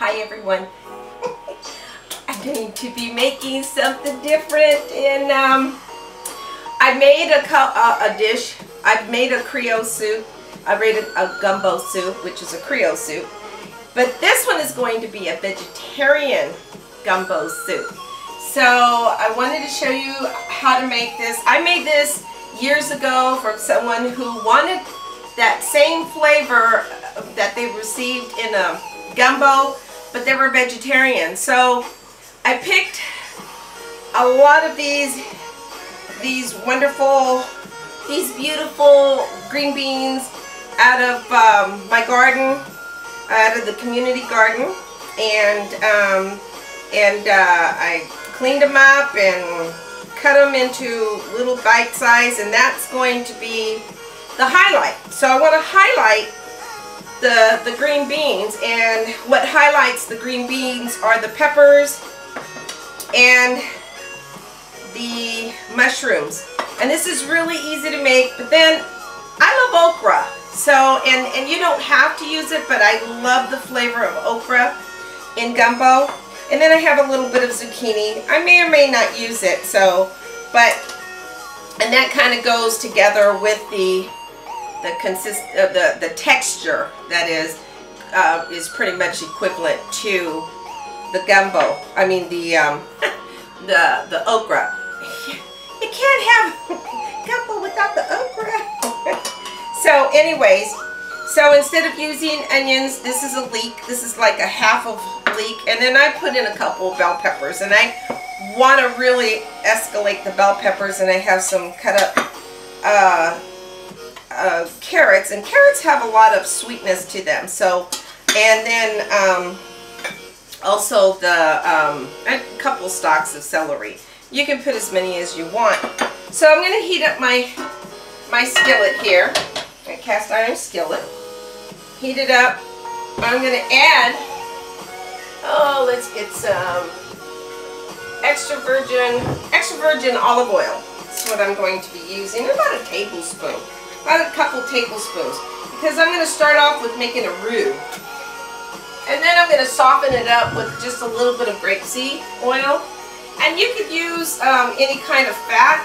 Hi everyone. I'm going to be making something different, and I made a dish. I've made a Creole soup. I made a gumbo soup, which is a Creole soup. But this one is going to be a vegetarian gumbo soup. So I wanted to show you how to make this. I made this years ago from someone who wanted that same flavor that they received in a gumbo, but they were vegetarian. So I picked a lot of these wonderful, these beautiful green beans out of my garden, out of the community garden, and I cleaned them up and cut them into little bite size, and that's going to be the highlight. So I want to highlight the green beans, and what highlights the green beans are the peppers and the mushrooms. And this is really easy to make, but then I love okra. So, and you don't have to use it, but I love the flavor of okra in gumbo. And then I have a little bit of zucchini. I may or may not use it, so, and that kind of goes together with the texture that is pretty much equivalent to the gumbo. I mean the okra. You can't have gumbo without the okra. So anyways, so instead of using onions, this is a leek. This is like a half of leek, and then I put in a couple of bell peppers, and I want to really escalate the bell peppers, and I have some cut up carrots, and carrots have a lot of sweetness to them. So, and then also a couple stalks of celery. You can put as many as you want. So I'm going to heat up my skillet here, a cast iron skillet. Heat it up. I'm going to add, let's get some extra virgin olive oil. That's what I'm going to be using. About a tablespoon. About a couple tablespoons, because I'm going to start off with making a roux, and then I'm going to soften it up with just a little bit of grapeseed oil. And you could use any kind of fat,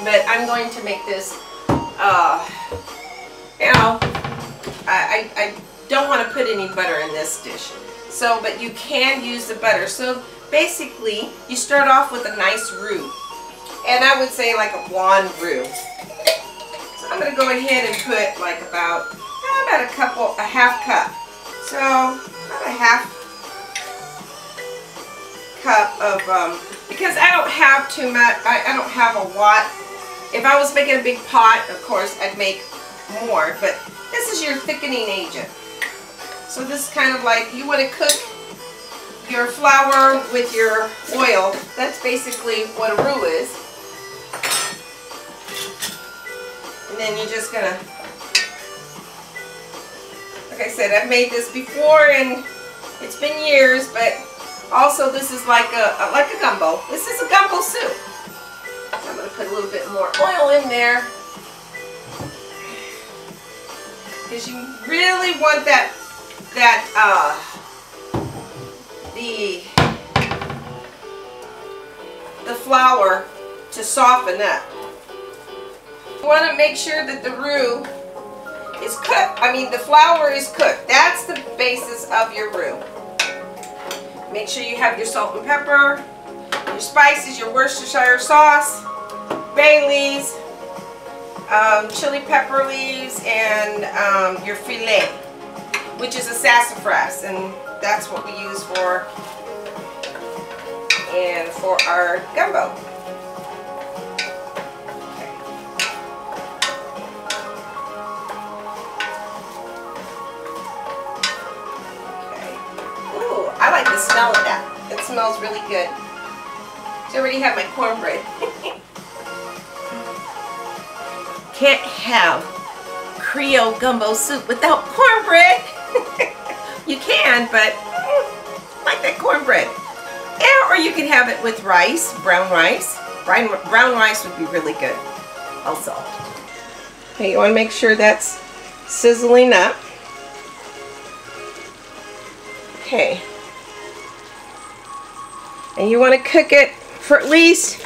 but I'm going to make this, you know, I don't want to put any butter in this dish. So, but you can use the butter. So basically, you start off with a nice roux, and I would say like a blonde roux. I'm going to go ahead and put like about a half cup. So about a half cup of, because I don't have too much, I don't have a lot. If I was making a big pot, of course, I'd make more, but this is your thickening agent. So this is kind of like, you want to cook your flour with your oil. That's basically what a roux is. And then you're just gonna, like I said, I've made this before and it's been years, but also this is like a gumbo. This is a gumbo soup. So I'm gonna put a little bit more oil in there, because you really want the flour to soften up. You want to make sure that the roux is cooked. I mean, the flour is cooked. That's the basis of your roux. Make sure you have your salt and pepper, your spices, your Worcestershire sauce, bay leaves, chili pepper leaves, and your filet, which is a sassafras, and that's what we use for our gumbo. I like the smell of that. It smells really good. So I already have my cornbread. Can't have Creole gumbo soup without cornbread. You can, but I like that cornbread. Yeah, or you can have it with rice, brown rice. Brown rice would be really good also. Okay, you want to make sure that's sizzling up. Okay. And you want to cook it for at least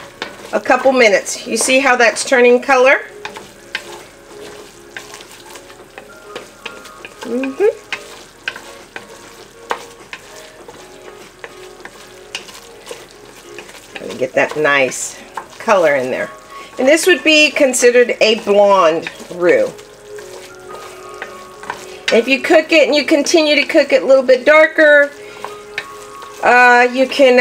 a couple minutes. You see how that's turning color? Gonna get that nice color in there. And this would be considered a blonde roux. If you cook it and you continue to cook it a little bit darker, you can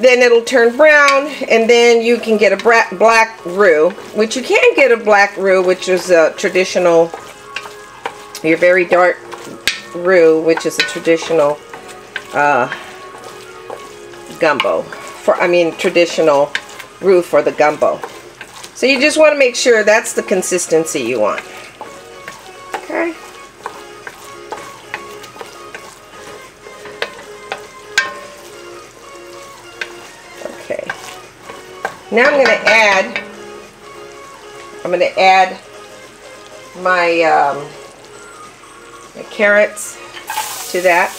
then it'll turn brown, and then you can get a black roux, which you can get a black roux, which is a traditional, your very dark roux, which is a traditional gumbo. Traditional roux for the gumbo. So you just want to make sure that's the consistency you want. Okay. Okay. Now I'm going to add my my carrots to that.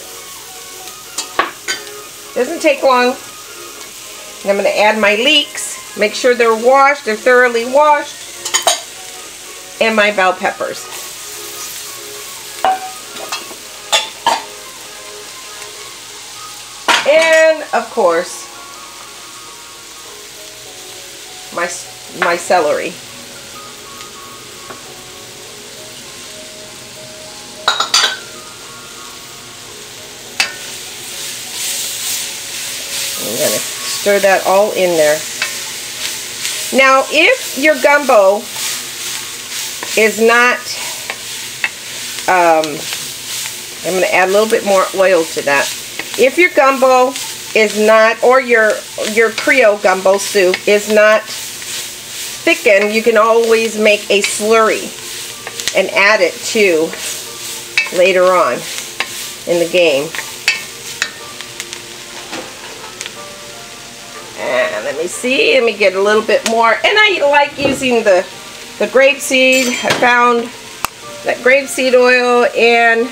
Doesn't take long. And I'm going to add my leeks. Make sure they're washed, they're thoroughly washed. And my bell peppers. And of course, my celery. I'm going to stir that all in there. Now, if your gumbo is not, I'm going to add a little bit more oil to that. If your gumbo is not, or your Creole gumbo soup is not thickened, you can always make a slurry and add it to later on in the game. And let me see, let me get a little bit more. And I like using the grapeseed. I found that grapeseed oil and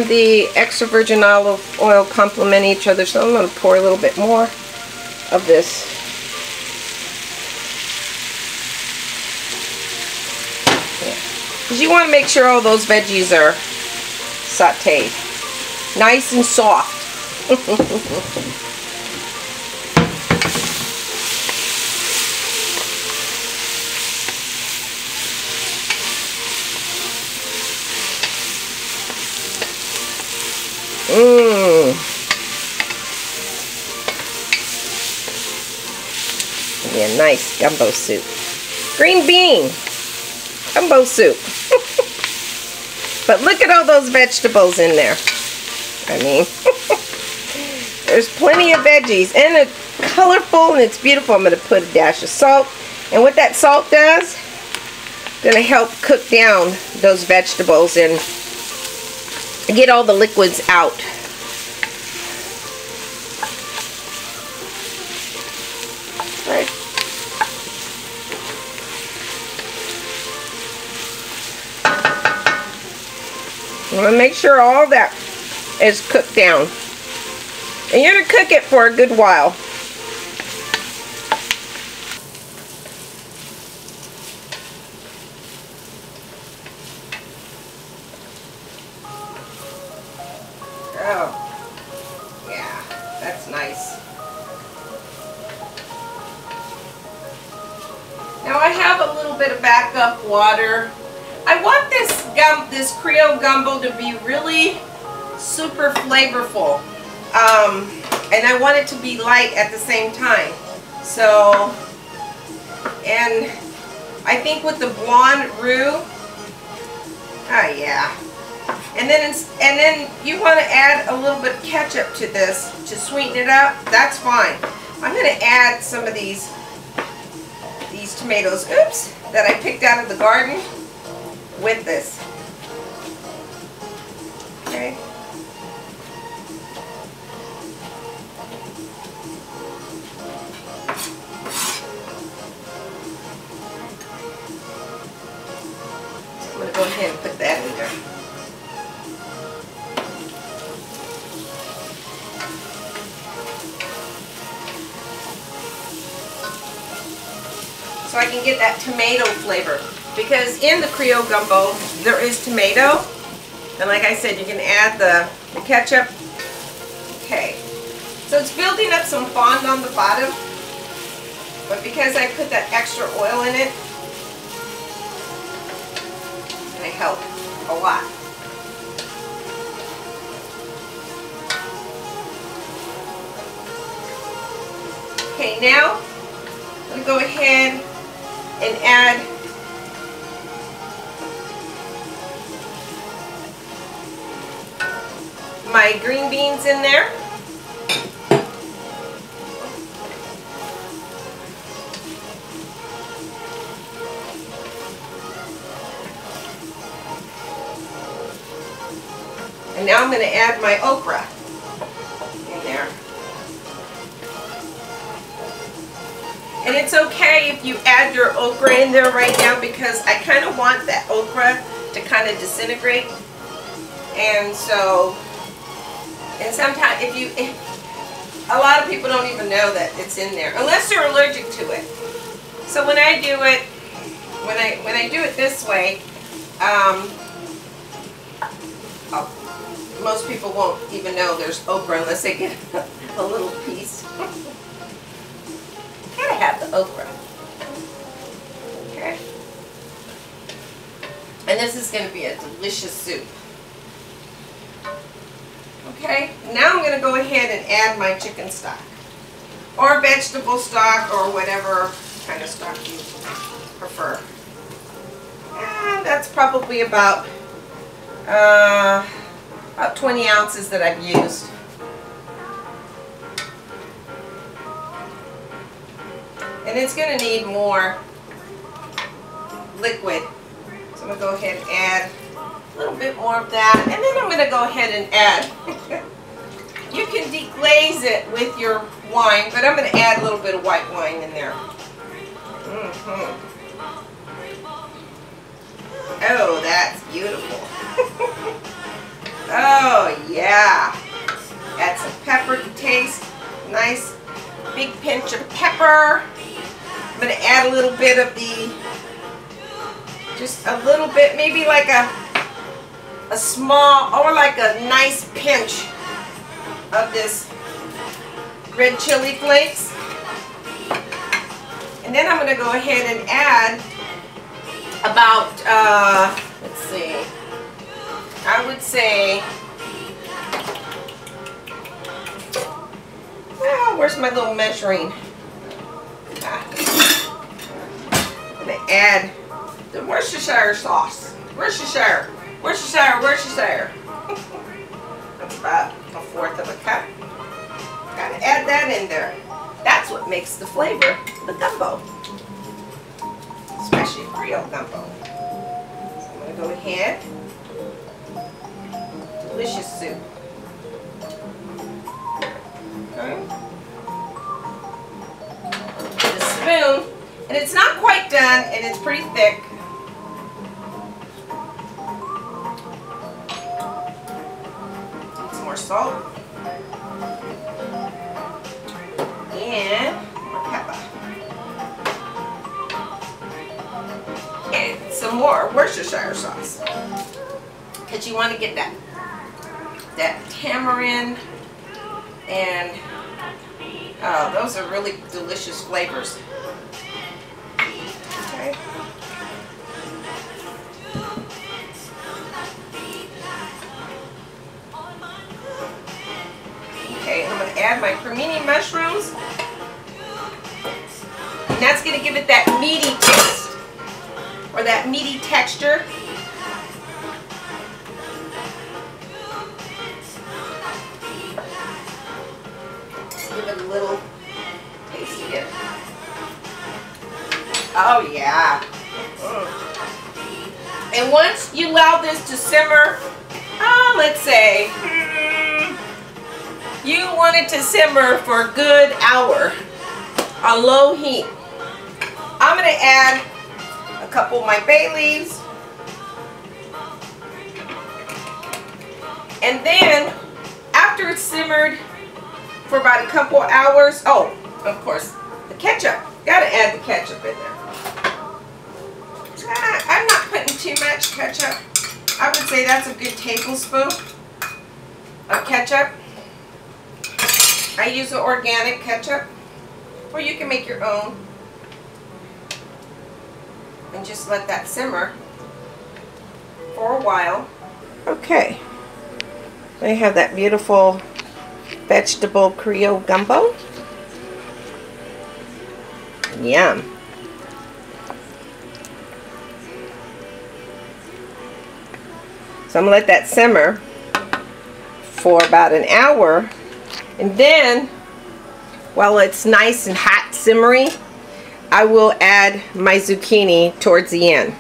the extra virgin olive oil complement each other. So I'm going to pour a little bit more of this. Because you want to make sure all those veggies are sauteed. Nice and soft. Be a nice gumbo soup. Green bean gumbo soup. But look at all those vegetables in there. I mean, there's plenty of veggies, and it's colorful and it's beautiful. I'm going to put a dash of salt, and what that salt does, going to help cook down those vegetables and get all the liquids out. Right. I'm going to make sure all that is cooked down. And you're going to cook it for a good while. Oh, yeah, that's nice. Now I have a little bit of backup water. I want this Creole gumbo to be really super flavorful, and I want it to be light at the same time. So, and I think with the blonde roux, oh yeah. And then you want to add a little bit of ketchup to this to sweeten it up. That's fine. I'm going to add some of these tomatoes, oops, that I picked out of the garden with this. Okay. So I'm going to go ahead and put that in there. so I can get that tomato flavor. Because in the Creole gumbo, there is tomato. And like I said, you can add the ketchup. Okay. So it's building up some fond on the bottom. But because I put that extra oil in it, it's going to help a lot. Okay, now I'm going to go ahead and add my green beans in there. And now I'm going to add my okra in there. And it's okay if you add your okra in there right now, because I kind of want that okra to kind of disintegrate. And so, and sometimes a lot of people don't even know that it's in there unless they're allergic to it. So when I do it, when I do it this way, most people won't even know there's okra unless they get a little piece. Gotta have the okra. Okay. And this is going to be a delicious soup. Okay, now I'm going to go ahead and add my chicken stock, or vegetable stock, or whatever kind of stock you prefer. And that's probably about 20 ounces that I've used. And it's going to need more liquid. So I'm going to go ahead and add a little bit more of that. And then I'm going to go ahead and add, you can deglaze it with your wine, but I'm going to add a little bit of white wine in there. Oh, that's beautiful. Oh, yeah. Add some pepper to taste. Nice big pinch of pepper. I'm going to add a little bit of just a little bit, maybe like a small, or like a nice pinch of this red chili flakes. And then I'm going to go ahead and add about, let's see, I would say, oh, where's my little measuring? I'm going to add the Worcestershire sauce. Worcestershire. That's about 1/4 of a cup. Gotta add that in there. That's what makes the flavor of the gumbo. Especially Creole gumbo. So I'm going to go ahead. Delicious soup. Okay. With a spoon. And it's not quite done, and it's pretty thick. Some more salt. And more pepper. And some more Worcestershire sauce. Because you want to get that tamarind, and oh, those are really delicious flavors. Okay. Okay, I'm going to add my cremini mushrooms. And that's going to give it that meaty taste, or that meaty texture. Give it a little taste again. Oh yeah. And once you allow this to simmer, let's say, you want it to simmer for a good hour on low heat. I'm going to add a couple of my bay leaves. And then, after it's simmered for about a couple hours, oh, of course, the ketchup. Got to add the ketchup in there. I'm not putting too much ketchup. I would say that's a good tablespoon of ketchup. I use the organic ketchup, or you can make your own. And just let that simmer for a while. Okay. I have that beautiful vegetable Creole gumbo. Yum. So I'm going to let that simmer for about an hour. And then, while it's nice and hot simmery, I will add my zucchini towards the end,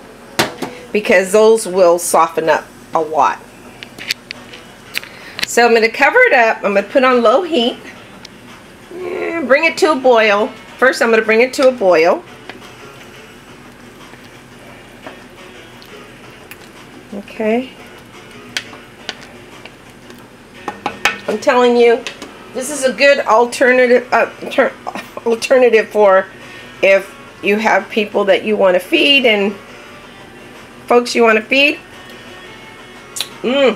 because those will soften up a lot. So I'm going to cover it up. I'm going to put on low heat. Bring it to a boil. First I'm going to bring it to a boil. Okay. I'm telling you, this is a good alternative for if you have people that you want to feed and folks you want to feed. The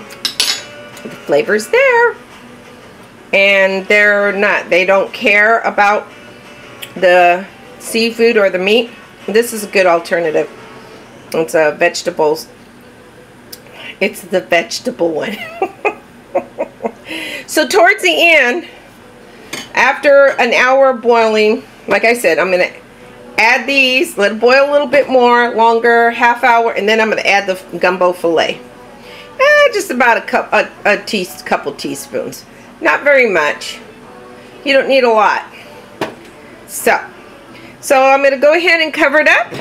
flavor's there, and they don't care about the seafood or the meat. This is a good alternative. It's vegetables. It's the vegetable one. So towards the end, after an hour boiling, like I said, I'm going to add these, let it boil a little bit more, longer, half hour, and then I'm going to add the gumbo fillet. Just about a couple teaspoons. Not very much. You don't need a lot. So I'm going to go ahead and cover it up.